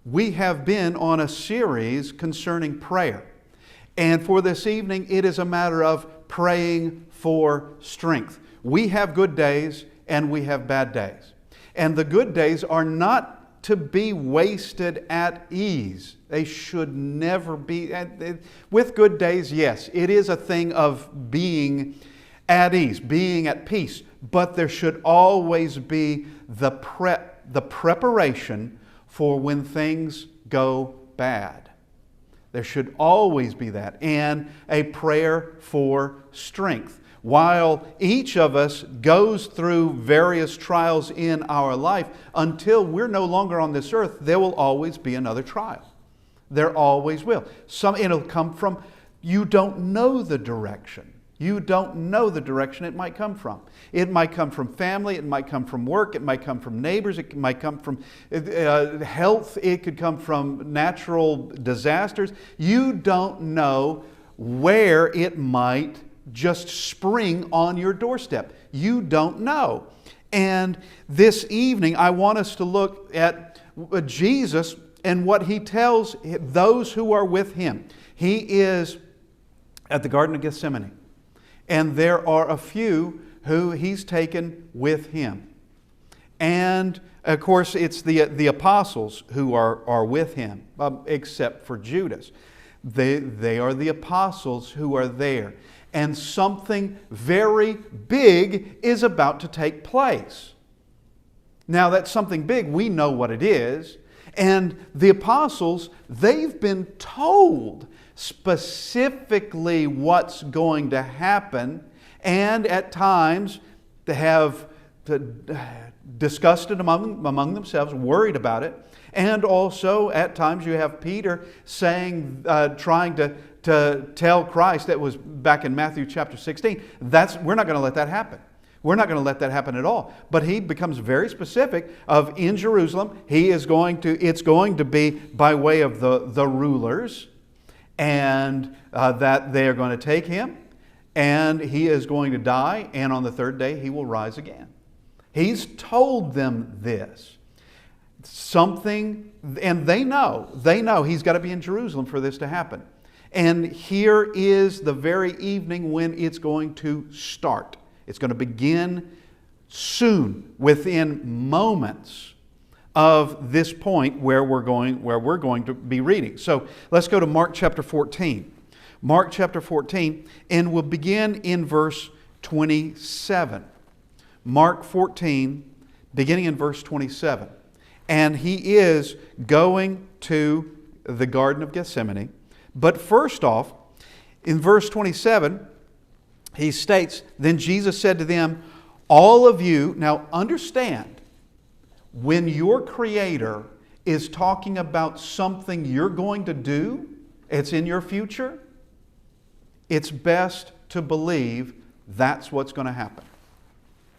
We have been on a series concerning prayer. And for this evening, it is a matter of praying for strength. We have good days and we have bad days. And the good days are not to be wasted at ease. They should never be. With good days, yes, it is a thing of being at ease, being at peace. But there should always be the preparation for when things go bad. There should always be that, and a prayer for strength. While each of us goes through various trials in our life, until we're no longer on this earth, there will always be another trial. There always will. It'll come from, you don't know the direction. You don't know the direction it might come from. It might come from family, it might come from work, it might come from neighbors, it might come from health, it could come from natural disasters. You don't know where it might just spring on your doorstep. You don't know. And this evening I want us to look at Jesus and what He tells those who are with Him. He is at the Garden of Gethsemane. And there are a few who He's taken with Him. And of course it's the apostles who are with Him, except for Judas. They are the apostles who are there. And something very big is about to take place. Now that something big, we know what it is. And the apostles, they've been told specifically what's going to happen, and at times they have discussed it among themselves, worried about it. And also at times you have Peter saying, trying to tell Christ, that was back in Matthew chapter 16, we're not going to let that happen. We're not going to let that happen at all. But he becomes very specific of in Jerusalem, it's going to be by way of the rulers, and that they are going to take Him, and He is going to die, and on the third day He will rise again. He's told them this. Something, and they know He's got to be in Jerusalem for this to happen. And here is the very evening when it's going to start. It's going to begin soon, within moments of this point where we're going to be reading. So let's go to Mark chapter 14. Mark chapter 14, and we'll begin in verse 27. Mark 14, beginning in verse 27. And He is going to the Garden of Gethsemane. But first off, in verse 27, He states, "Then Jesus said to them, all of you," now understand, when your Creator is talking about something you're going to do, it's in your future, it's best to believe that's what's going to happen.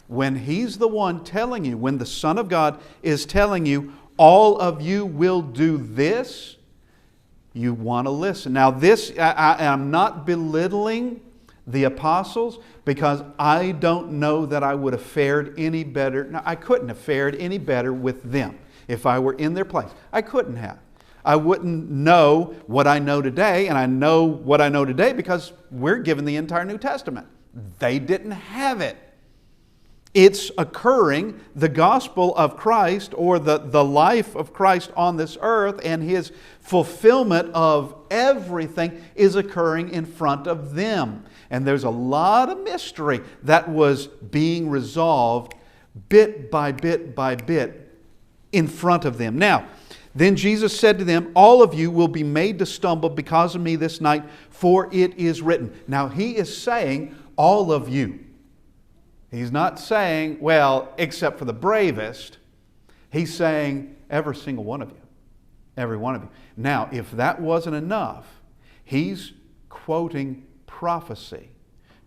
When He's the one telling you, when the Son of God is telling you, all of you will do this, you want to listen. Now this, I'm not belittling the apostles, because I don't know that I would have fared any better. Now, I couldn't have fared any better with them if I were in their place. I couldn't have. I wouldn't know what I know today, and I know what I know today because we're given the entire New Testament. They didn't have it. It's occurring, the gospel of Christ, or the life of Christ on this earth, and His fulfillment of everything is occurring in front of them. And there's a lot of mystery that was being resolved bit by bit by bit in front of them. Now, then Jesus said to them, all of you will be made to stumble because of me this night, for it is written. Now He is saying all of you. He's not saying, well, except for the bravest. He's saying every single one of you. Every one of you. Now, if that wasn't enough, He's quoting prophecy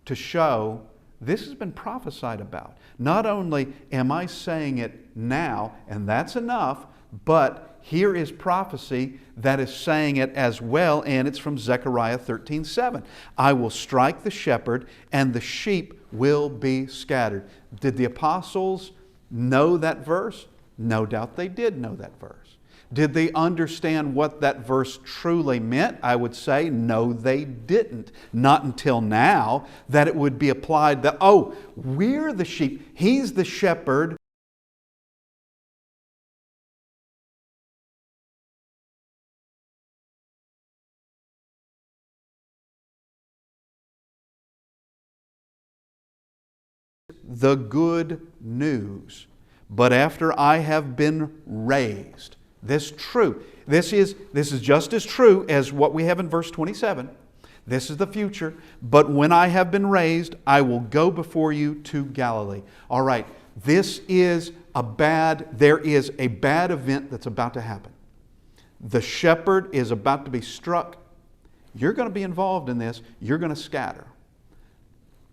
to show this has been prophesied about. Not only am I saying it now, and that's enough, but here is prophecy that is saying it as well, and it's from Zechariah 13:7. I will strike the shepherd, and the sheep will be scattered. Did the apostles know that verse? No doubt they did know that verse. Did they understand what that verse truly meant? I would say no, they didn't. Not until now that it would be applied that, oh, we're the sheep, He's the shepherd. The good news. But after I have been raised, this true. This is just as true as what we have in verse 27. This is the future. But when I have been raised, I will go before you to Galilee. All right, there is a bad event that's about to happen. The shepherd is about to be struck. You're going to be involved in this. You're going to scatter.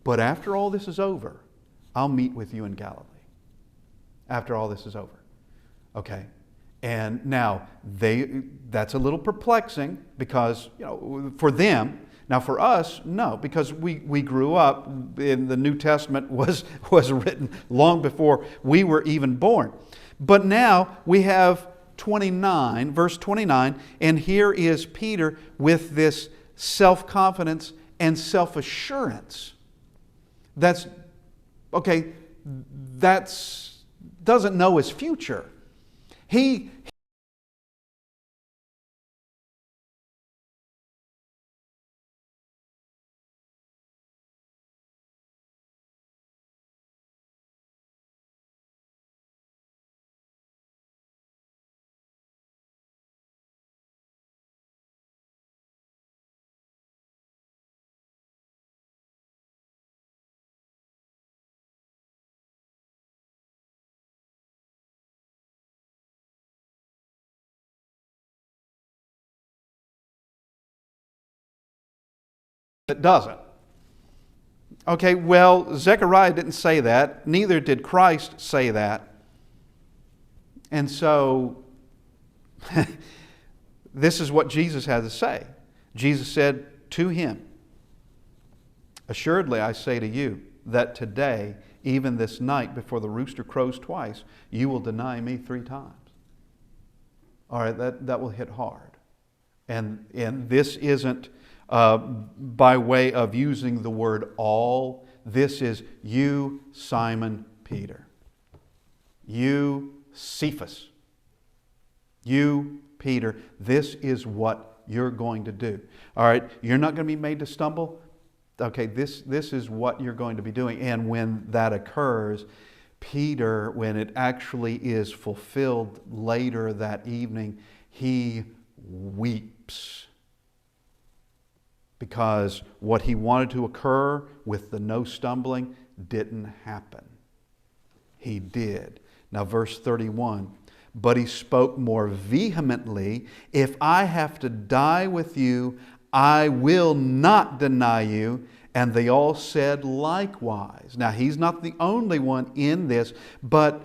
But after all this is over, I'll meet with you in Galilee. After all this is over. Okay. And now, that's a little perplexing because, for them. Now for us, no, because we grew up, in the New Testament was written long before we were even born. But now we have verse 29, and here is Peter with this self-confidence and self-assurance. That's doesn't know his future. He it doesn't. Okay, well, Zechariah didn't say that. Neither did Christ say that. And so, this is what Jesus had to say. Jesus said to him, "Assuredly I say to you that today, even this night, before the rooster crows twice, you will deny me 3 times." All right, that will hit hard. And this isn't by way of using the word all. This is you, Simon Peter. You, Cephas. You, Peter. This is what you're going to do. All right, you're not going to be made to stumble. Okay, this is what you're going to be doing. And when that occurs, Peter, when it actually is fulfilled later that evening, he weeps. Because what he wanted to occur with the no stumbling didn't happen. He did. Now verse 31, but he spoke more vehemently, "If I have to die with you, I will not deny you." And they all said likewise. Now he's not the only one in this, but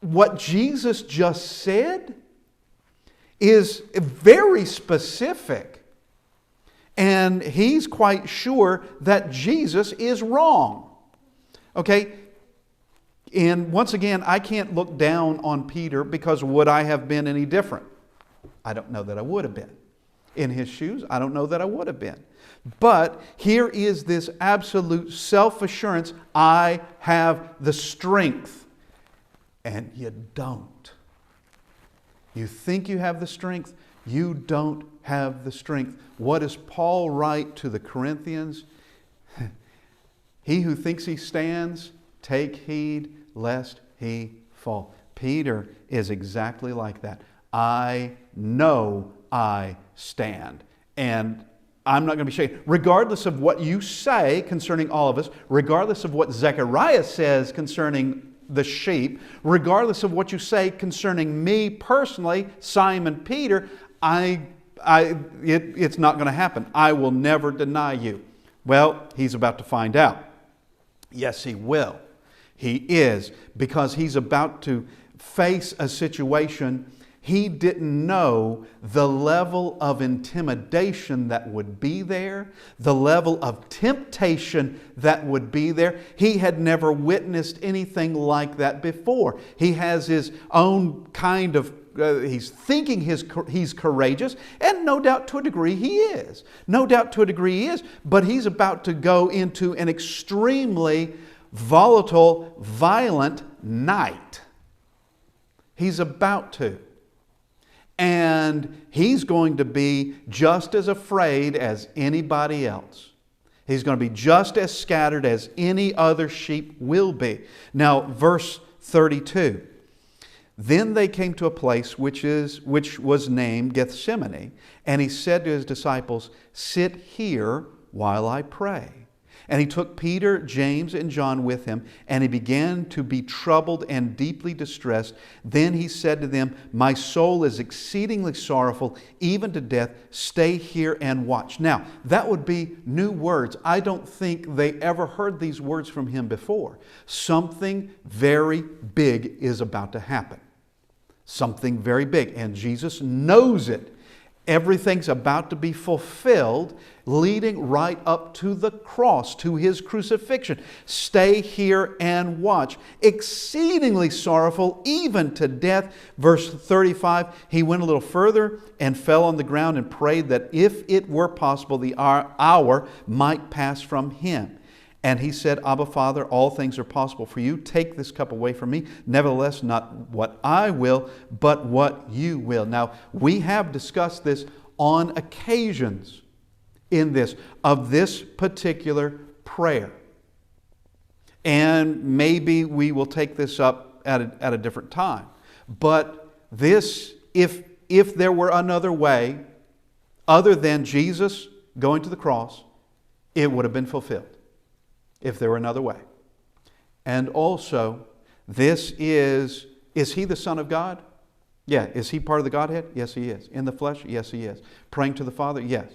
what Jesus just said is very specific. And he's quite sure that Jesus is wrong. Okay? And once again, I can't look down on Peter because would I have been any different? I don't know that I would have been. In his shoes, I don't know that I would have been. But here is this absolute self-assurance. I have the strength. And you don't. You think you have the strength. You don't have the strength. What does Paul write to the Corinthians? He who thinks he stands, take heed lest he fall. Peter is exactly like that. I know I stand. And I'm not going to be shaken. Regardless of what you say concerning all of us, regardless of what Zechariah says concerning the sheep, regardless of what you say concerning me personally, Simon Peter, it's not going to happen. I will never deny you. Well, he's about to find out. Yes, he will. He is, because he's about to face a situation. He didn't know the level of intimidation that would be there, the level of temptation that would be there. He had never witnessed anything like that before. He has his own kind of he's thinking he's courageous, and no doubt to a degree he is. No doubt to a degree he is, but he's about to go into an extremely volatile, violent night. He's about to. And he's going to be just as afraid as anybody else. He's going to be just as scattered as any other sheep will be. Now, verse 32. Then they came to a place which was named Gethsemane, and he said to his disciples, "Sit here while I pray." And he took Peter, James, and John with him, and he began to be troubled and deeply distressed. Then he said to them, "My soul is exceedingly sorrowful, even to death. Stay here and watch." Now, that would be new words. I don't think they ever heard these words from him before. Something very big is about to happen. Something very big, and Jesus knows it. Everything's about to be fulfilled, leading right up to the cross, to His crucifixion. Stay here and watch. Exceedingly sorrowful, even to death. Verse 35, he went a little further and fell on the ground and prayed that if it were possible, the hour might pass from him. And he said, "Abba, Father, all things are possible for you. Take this cup away from me. Nevertheless, not what I will, but what you will." Now, we have discussed this on occasions in this, of this particular prayer. And maybe we will take this up at a different time. But this, if there were another way, other than Jesus going to the cross, it would have been fulfilled. If there were another way. And also, this is he the Son of God? Yeah. Is he part of the Godhead? Yes, he is. In the flesh? Yes, he is. Praying to the Father? Yes.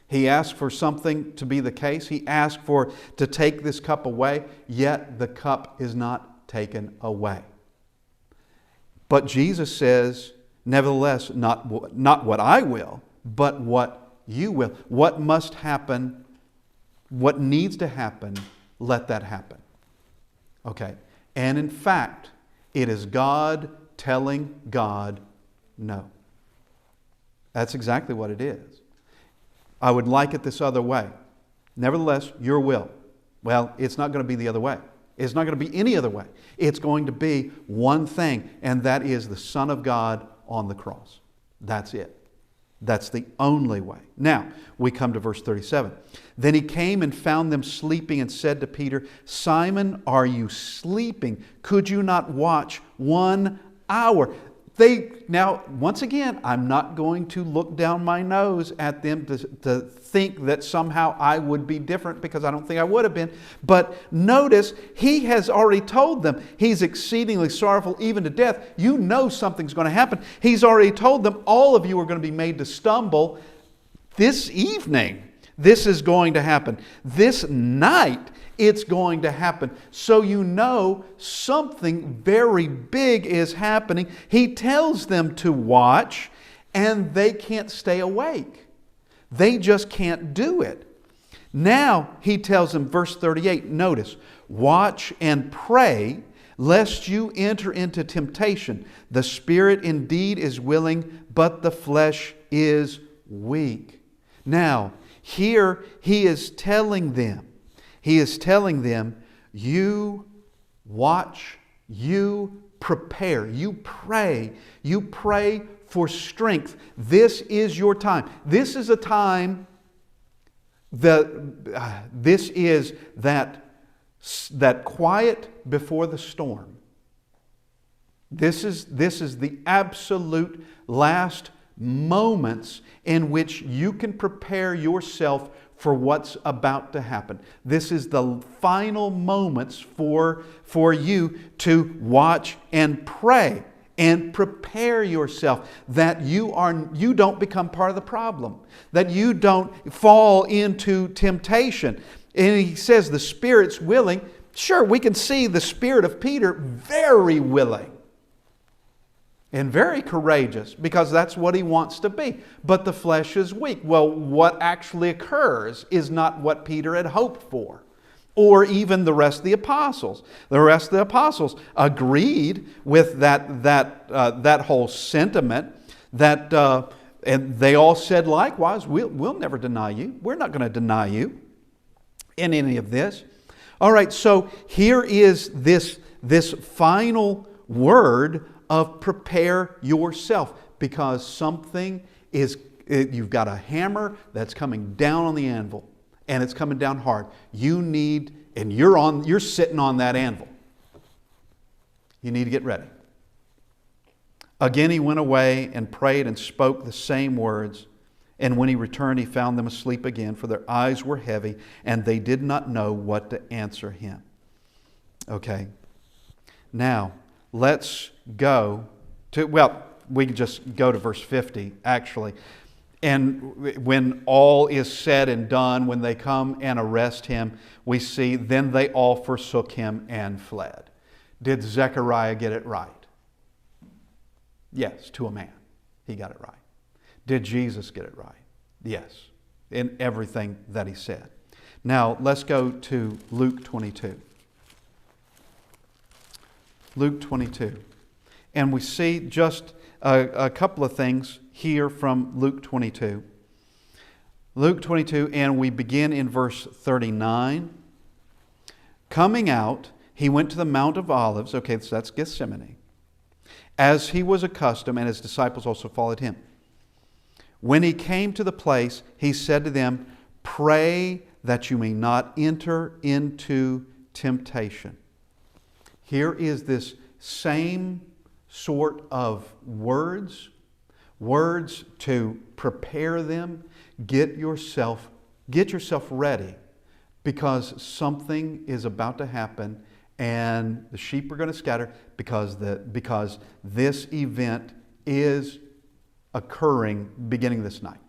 He asked for something to be the case. He asked to take this cup away, yet the cup is not taken away. But Jesus says, "Nevertheless, not what I will, but what you will." What must happen? What needs to happen, let that happen. Okay. And in fact, it is God telling God no. That's exactly what it is. I would like it this other way. Nevertheless, your will. Well, it's not going to be the other way. It's not going to be any other way. It's going to be one thing, and that is the Son of God on the cross. That's it. That's the only way. Now, we come to verse 37. Then he came and found them sleeping and said to Peter, "Simon, are you sleeping? Could you not watch 1 hour?" Now, once again, I'm not going to look down my nose at them to think that somehow I would be different, because I don't think I would have been. But notice, he has already told them he's exceedingly sorrowful, even to death. You know something's going to happen. He's already told them all of you are going to be made to stumble. This evening, this is going to happen. This night, it's going to happen. So you know something very big is happening. He tells them to watch, and they can't stay awake. They just can't do it. Now he tells them, verse 38, notice, "Watch and pray, lest you enter into temptation. The spirit indeed is willing, but the flesh is weak." Now, here he is telling them, you watch, you prepare, you pray for strength. This is your time. This is a time this is that quiet before the storm. This is the absolute last moments in which you can prepare yourself for what's about to happen. This is the final moments for you to watch and pray and prepare yourself, that you don't become part of the problem, that you don't fall into temptation. And he says the Spirit's willing. Sure, we can see the spirit of Peter very willing and very courageous, because that's what he wants to be. But the flesh is weak. Well, what actually occurs is not what Peter had hoped for. or even the rest of the apostles. The rest of the apostles agreed with that whole sentiment, and they all said likewise, we'll never deny you. We're not going to deny you in any of this. All right, so here is this final word of prepare yourself, because something you've got a hammer that's coming down on the anvil, and it's coming down hard. You're sitting on that anvil. You need to get ready. Again he went away and prayed and spoke the same words. And when he returned, he found them asleep again, for their eyes were heavy, and they did not know what to answer him. Okay. Now, let's go to, we can just go to verse 50, actually. And when all is said and done, when they come and arrest him, we see, then they all forsook him and fled. Did Zechariah get it right? Yes, to a man. He got it right. Did Jesus get it right? Yes, in everything that he said. Now, let's go to Luke 22. Luke 22. And we see just a couple of things here from Luke 22. Luke 22, and we begin in verse 39. Coming out, he went to the Mount of Olives. Okay, so that's Gethsemane. As he was accustomed, and his disciples also followed him. When he came to the place, he said to them, pray that you may not enter into temptation. Here is this same sort of words to prepare them. Get yourself ready, because something is about to happen, and the sheep are going to scatter because this event is occurring beginning this night.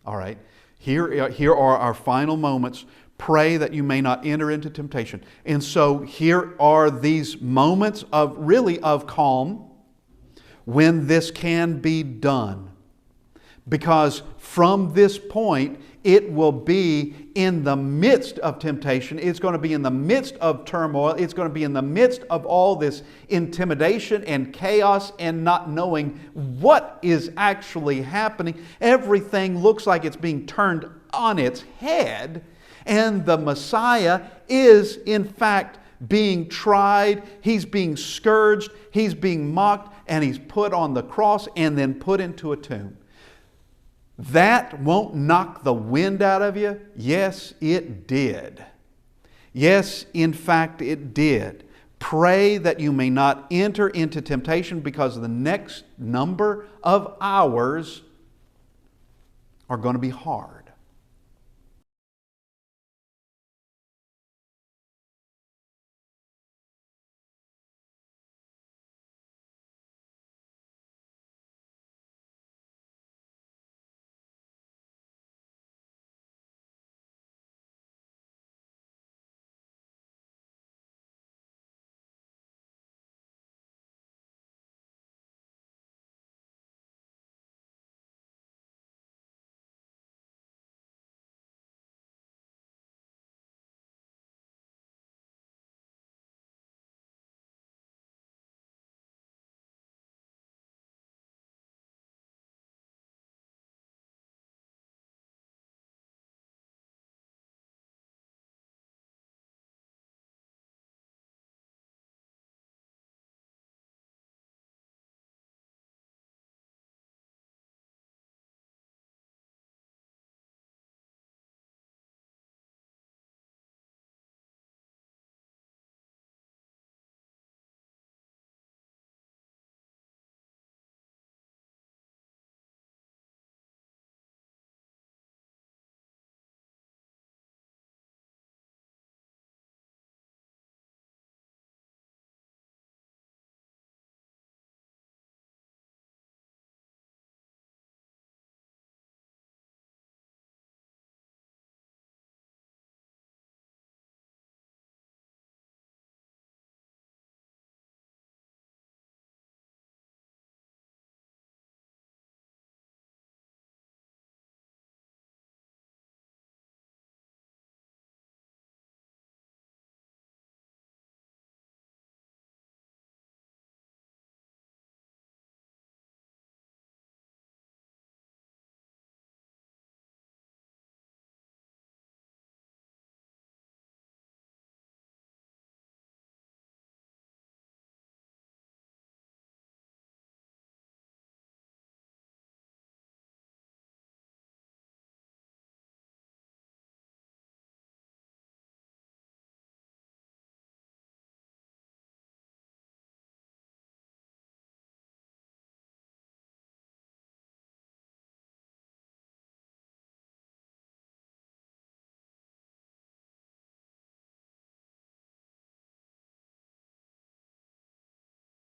All right. Here are our final moments. Pray that you may not enter into temptation. And so here are these moments of calm when this can be done. Because from this point, it will be in the midst of temptation. It's going to be in the midst of turmoil. It's going to be in the midst of all this intimidation and chaos and not knowing what is actually happening. Everything looks like it's being turned on its head. And the Messiah is, in fact, being tried. He's being scourged. He's being mocked. And he's put on the cross and then put into a tomb. That won't knock the wind out of you? Yes, it did. Yes, in fact, it did. Pray that you may not enter into temptation, because the next number of hours are going to be hard.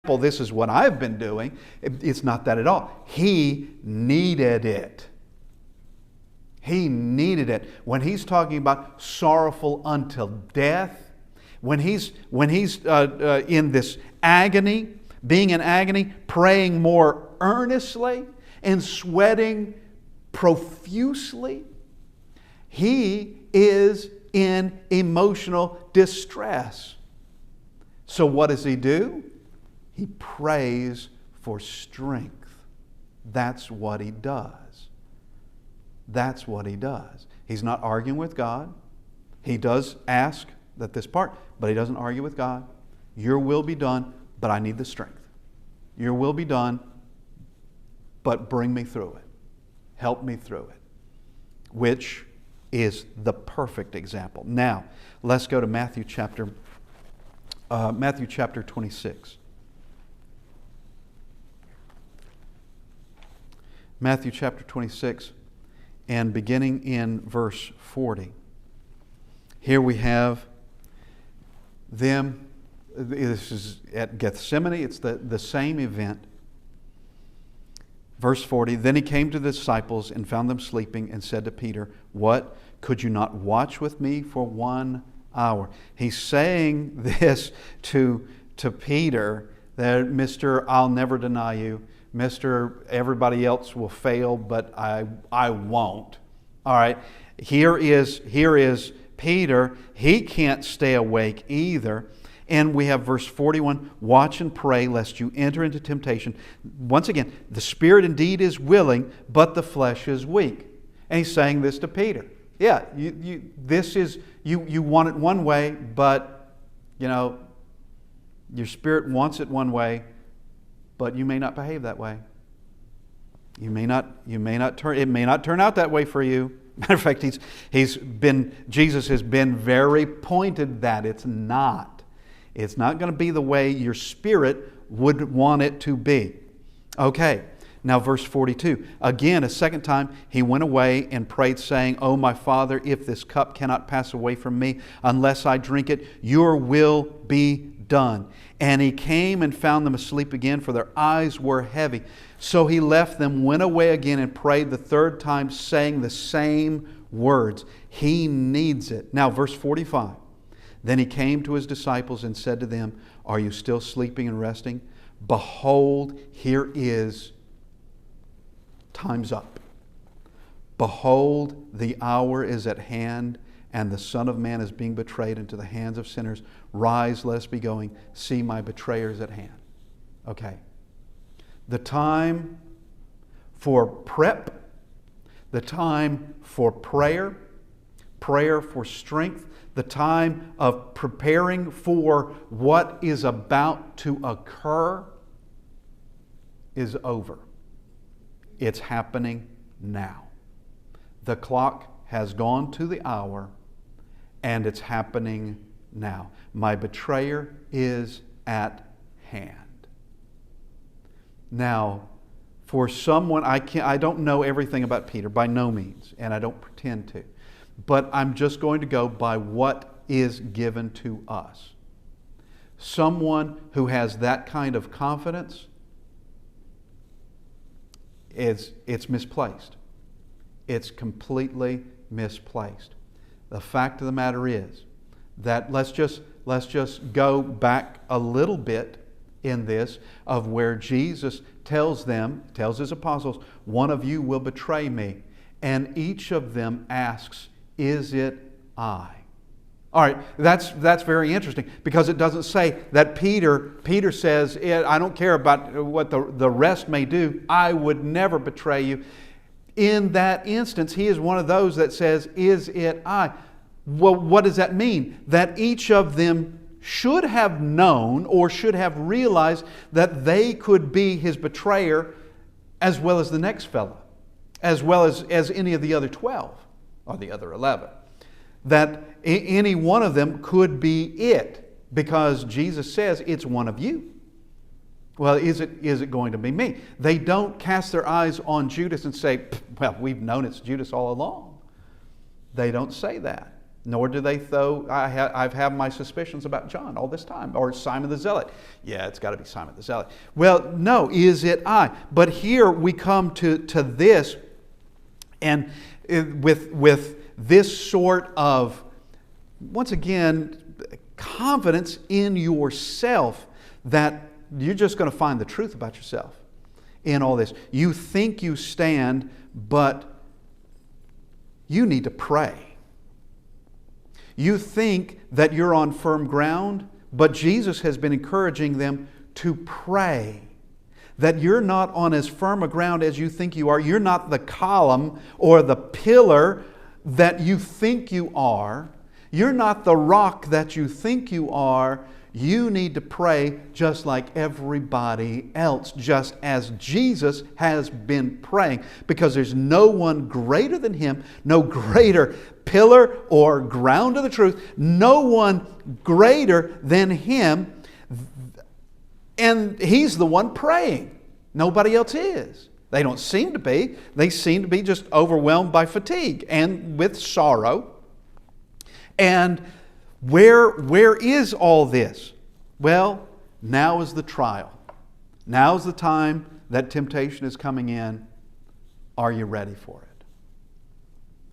this is what I've been doing. It's not that at all. He needed it. He needed it. When he's talking about sorrowful until death, when he's in this agony, being in agony, praying more earnestly and sweating profusely, he is in emotional distress. So what does he do? He prays for strength. That's what he does. That's what he does. He's not arguing with God. He does ask that this part, but he doesn't argue with God. Your will be done, but I need the strength. Your will be done, but bring me through it. Help me through it. Which is the perfect example. Now, let's go to Matthew chapter 26. Matthew chapter 26, and beginning in verse 40. Here we have them. This is at Gethsemane. It's the same event. Verse 40, then he came to the disciples and found them sleeping and said to Peter, what? Could you not watch with me for 1 hour? He's saying this to Peter, that Mr. I'll never deny you. Mr. Everybody else will fail, but I won't. All right. Here is Peter. He can't stay awake either. And we have verse 41, watch and pray lest you enter into temptation. Once again, the spirit indeed is willing, but the flesh is weak. And he's saying this to Peter. Yeah, you want it one way, but your spirit wants it one way, but you may not behave that way. It may not turn out that way for you. Matter of fact, Jesus has been very pointed that it's not. It's not going to be the way your spirit would want it to be. Okay, now verse 42. Again, a second time, he went away and prayed, saying, O my Father, if this cup cannot pass away from me unless I drink it, your will be done. And he came and found them asleep again, for their eyes were heavy. So he left them, went away again, and prayed the third time, saying the same words. He needs it. Now, verse 45. Then he came to his disciples and said to them, are you still sleeping and resting? Behold, here is, time's up. Behold, the hour is at hand, and the Son of Man is being betrayed into the hands of sinners. Rise, let us be going. See, my betrayer is at hand. Okay. The time for prep, the time for prayer for strength, the time of preparing for what is about to occur is over. It's happening now. The clock has gone to the hour, and it's happening now. My betrayer is at hand. Now, for someone, I don't know everything about Peter, by no means, and I don't pretend to. But I'm just going to go by what is given to us. Someone who has that kind of confidence, it's misplaced. It's completely misplaced. The fact of the matter is that let's just go back a little bit in this of where Jesus tells his apostles, one of you will betray me. And each of them asks, is it I? All right, that's very interesting, because it doesn't say that Peter says, I don't care about what the rest may do. I would never betray you. In that instance, he is one of those that says, is it I? Well, what does that mean? That each of them should have known or should have realized that they could be his betrayer as well as the next fellow, as well as any of the other 12 or the other 11. That any one of them could be it, because Jesus says it's one of you. Well, is it going to be me? They don't cast their eyes on Judas and say, well, we've known it's Judas all along. They don't say that. Nor do they, though I've had my suspicions about John all this time, or Simon the Zealot. Yeah, it's got to be Simon the Zealot. Well, no, is it I? But here we come to this, and with this sort of, once again, confidence in yourself that you're just going to find the truth about yourself in all this. You think you stand, but you need to pray. You think that you're on firm ground, but Jesus has been encouraging them to pray. That you're not on as firm a ground as you think you are. You're not the column or the pillar that you think you are. You're not the rock that you think you are. You need to pray just like everybody else, just as Jesus has been praying, because there's no one greater than Him, no greater pillar or ground of the truth, no one greater than Him, and He's the one praying. Nobody else is. They don't seem to be. They seem to be just overwhelmed by fatigue and with sorrow. And where is all this? Well, now is the trial. Now is the time that temptation is coming in. Are you ready for it?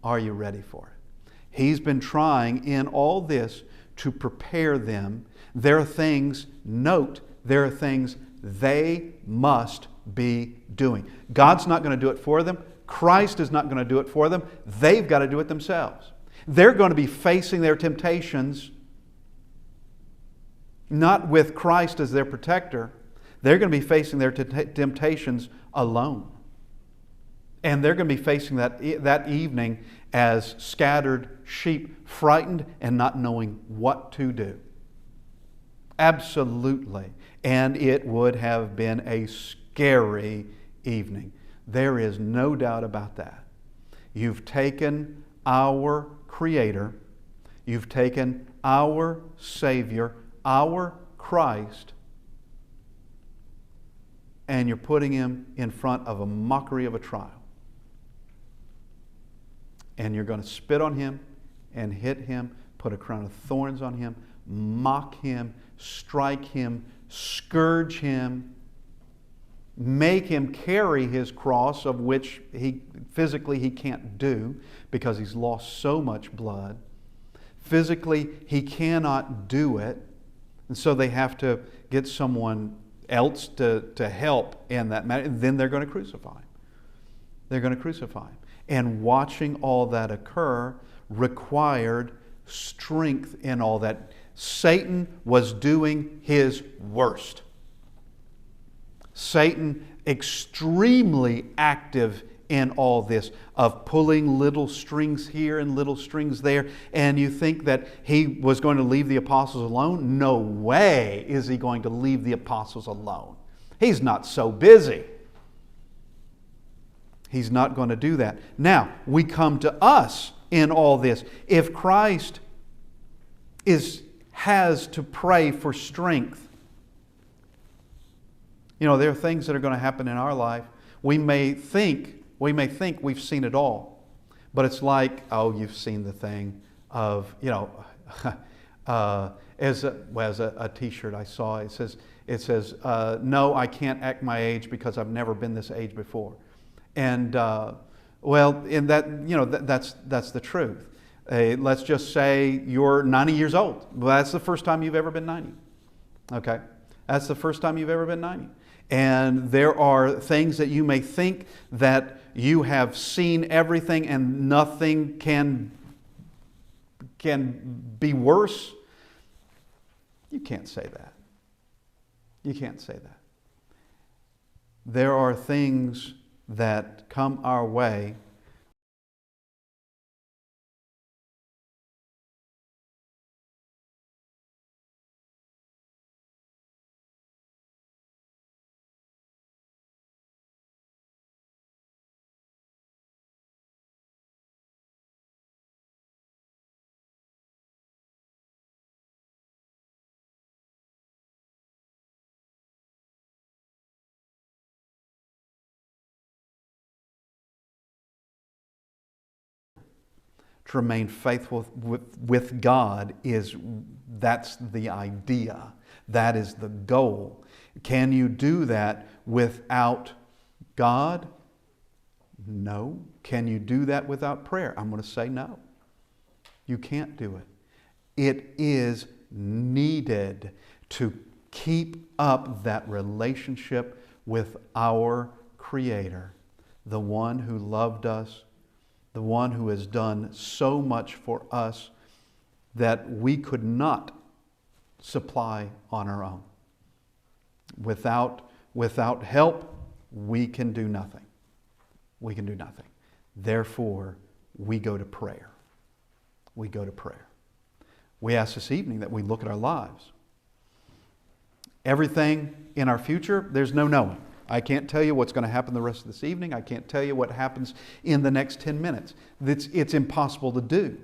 Are you ready for it? He's been trying in all this to prepare them. There are things, note, there are things they must be doing. God's not going to do it for them. Christ is not going to do it for them. They've got to do it themselves. They're going to be facing their temptations not with Christ as their protector. They're going to be facing their temptations alone. And they're going to be facing that evening as scattered sheep, frightened and not knowing what to do. Absolutely. And it would have been a scary evening. There is no doubt about that. You've taken our Creator, you've taken our Savior, our Christ, and you're putting Him in front of a mockery of a trial. And you're going to spit on Him and hit Him, put a crown of thorns on Him, mock Him, strike Him, scourge Him, make Him carry His cross, of which he can't do because He's lost so much blood. Physically, He cannot do it, and so they have to get someone else to help in that matter. And then they're going to crucify Him. They're going to crucify Him. And watching all that occur required strength in all that. Satan was doing his worst. Satan extremely active in all this, of pulling little strings here and little strings there. And you think that he was going to leave the apostles alone? No way is he going to leave the apostles alone. He's not so busy. He's not going to do that. Now, we come to us in all this. If Christ has to pray for strength, you know, there are things that are going to happen in our life. We may think we've seen it all. But it's like, oh, you've seen the thing of, you know, as a T-shirt I saw, it says, no, I can't act my age because I've never been this age before. And well, in that, you know, that's the truth. Let's just say you're 90 years old. Well, that's the first time you've ever been 90. Okay, that's the first time you've ever been 90. And there are things that you may think that you have seen everything and nothing can be worse. You can't say that. You can't say that. There are things that come our way to remain faithful with God that's the idea. That is the goal. Can you do that without God? No. Can you do that without prayer? I'm going to say no. You can't do it. It is needed to keep up that relationship with our Creator, the one who loved us, the one who has done so much for us that we could not supply on our own. Without help, we can do nothing. We can do nothing. Therefore, we go to prayer. We go to prayer. We ask this evening that we look at our lives. Everything in our future, there's no knowing. I can't tell you what's going to happen the rest of this evening. I can't tell you what happens in the next 10 minutes. It's impossible to do.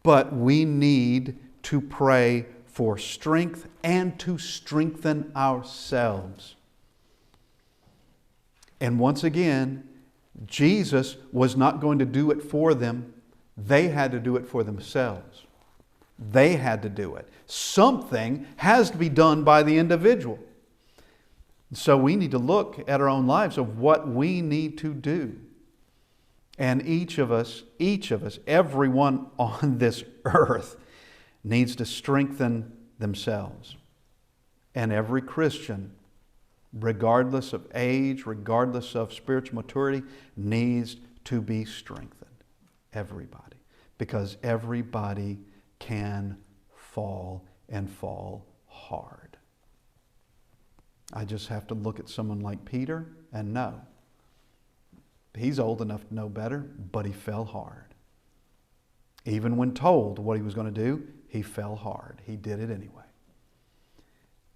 But we need to pray for strength and to strengthen ourselves. And once again, Jesus was not going to do it for them. They had to do it for themselves. They had to do it. Something has to be done by the individual. So we need to look at our own lives of what we need to do. And each of us, everyone on this earth needs to strengthen themselves. And every Christian, regardless of age, regardless of spiritual maturity, needs to be strengthened. Everybody. Because everybody can fall and fall hard. I just have to look at someone like Peter and know. He's old enough to know better, but he fell hard. Even when told what he was going to do, he fell hard. He did it anyway.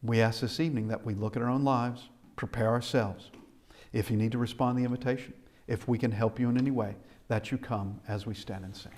We ask this evening that we look at our own lives, prepare ourselves. If you need to respond to the invitation, if we can help you in any way, that you come as we stand and sing.